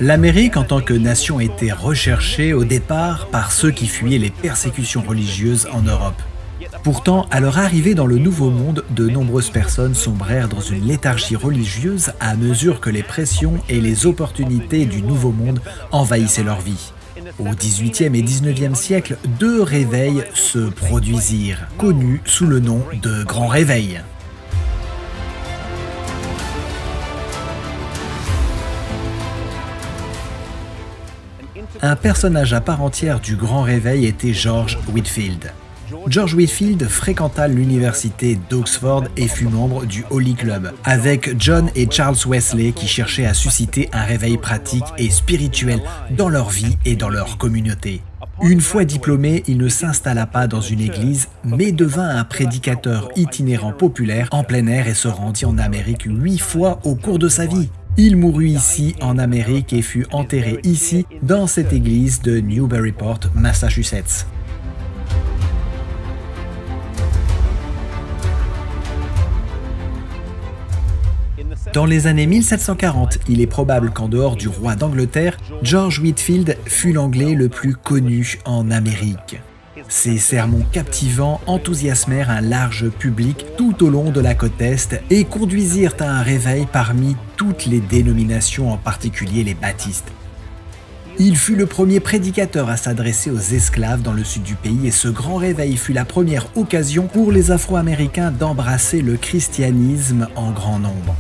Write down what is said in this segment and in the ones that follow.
L'Amérique en tant que nation était recherchée au départ par ceux qui fuyaient les persécutions religieuses en Europe. Pourtant, à leur arrivée dans le Nouveau Monde, de nombreuses personnes sombrèrent dans une léthargie religieuse à mesure que les pressions et les opportunités du Nouveau Monde envahissaient leur vie. Au XVIIIe et XIXe siècle, deux réveils se produisirent, connus sous le nom de Grand Réveil. Un personnage à part entière du Grand Réveil était George Whitefield. George Whitefield fréquenta l'université d'Oxford et fut membre du Holy Club, avec John et Charles Wesley qui cherchaient à susciter un réveil pratique et spirituel dans leur vie et dans leur communauté. Une fois diplômé, il ne s'installa pas dans une église, mais devint un prédicateur itinérant populaire en plein air et se rendit en Amérique 8 fois au cours de sa vie. Il mourut ici en Amérique et fut enterré ici, dans cette église de Newburyport, Massachusetts. Dans les années 1740, il est probable qu'en dehors du roi d'Angleterre, George Whitefield fut l'anglais le plus connu en Amérique. Ses sermons captivants enthousiasmèrent un large public tout au long de la côte Est et conduisirent à un réveil parmi toutes les dénominations, en particulier les baptistes. Il fut le premier prédicateur à s'adresser aux esclaves dans le sud du pays et ce grand réveil fut la première occasion pour les Afro-Américains d'embrasser le christianisme en grand nombre.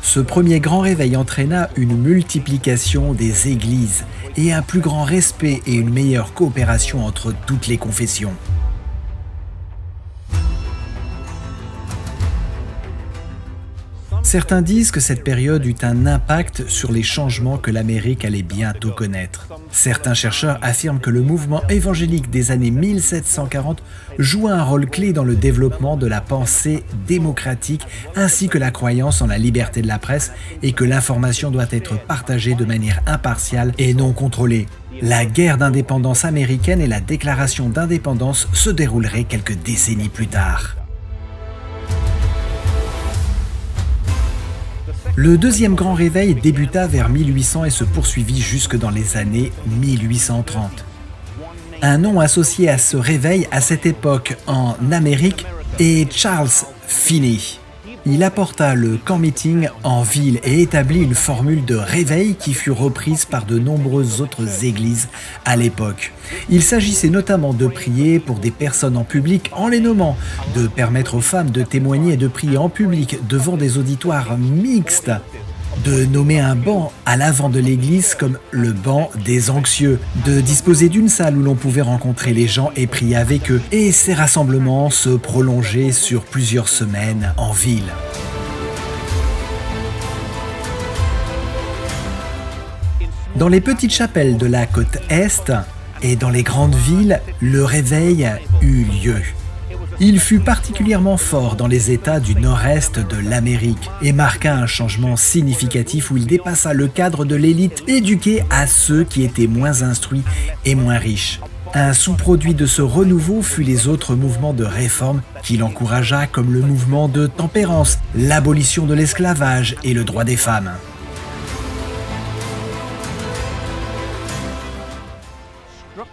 Ce premier grand réveil entraîna une multiplication des églises et un plus grand respect et une meilleure coopération entre toutes les confessions. Certains disent que cette période eut un impact sur les changements que l'Amérique allait bientôt connaître. Certains chercheurs affirment que le mouvement évangélique des années 1740 joua un rôle clé dans le développement de la pensée démocratique ainsi que la croyance en la liberté de la presse et que l'information doit être partagée de manière impartiale et non contrôlée. La guerre d'indépendance américaine et la déclaration d'indépendance se dérouleraient quelques décennies plus tard. Le deuxième grand réveil débuta vers 1800 et se poursuivit jusque dans les années 1830. Un nom associé à ce réveil à cette époque en Amérique est Charles Finney. Il apporta le camp meeting en ville et établit une formule de réveil qui fut reprise par de nombreuses autres églises à l'époque. Il s'agissait notamment de prier pour des personnes en public en les nommant, de permettre aux femmes de témoigner et de prier en public devant des auditoires mixtes, de nommer un banc à l'avant de l'église comme le banc des anxieux, de disposer d'une salle où l'on pouvait rencontrer les gens et prier avec eux, et ces rassemblements se prolongeaient sur plusieurs semaines en ville. Dans les petites chapelles de la côte Est et dans les grandes villes, le réveil eut lieu. Il fut particulièrement fort dans les États du nord-est de l'Amérique et marqua un changement significatif où il dépassa le cadre de l'élite éduquée à ceux qui étaient moins instruits et moins riches. Un sous-produit de ce renouveau fut les autres mouvements de réforme qu'il encouragea comme le mouvement de tempérance, l'abolition de l'esclavage et le droit des femmes.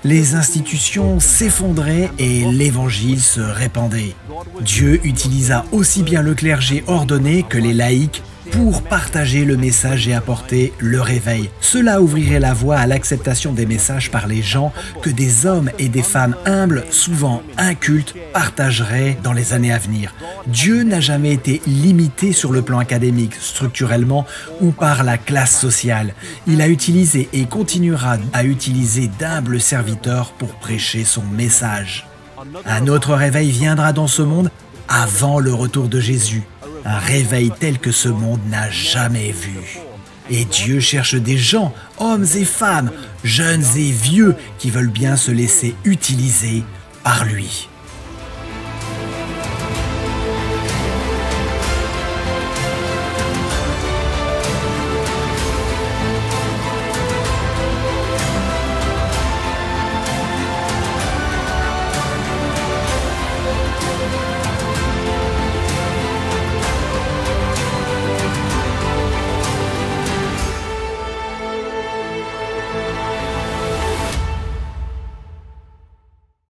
Les institutions s'effondraient et l'évangile se répandait. Dieu utilisa aussi bien le clergé ordonné que les laïcs pour partager le message et apporter le réveil. Cela ouvrirait la voie à l'acceptation des messages par les gens que des hommes et des femmes humbles, souvent incultes, partageraient dans les années à venir. Dieu n'a jamais été limité sur le plan académique, structurellement ou par la classe sociale. Il a utilisé et continuera à utiliser d'humbles serviteurs pour prêcher son message. Un autre réveil viendra dans ce monde avant le retour de Jésus. Un réveil tel que ce monde n'a jamais vu. Et Dieu cherche des gens, hommes et femmes, jeunes et vieux, qui veulent bien se laisser utiliser par lui.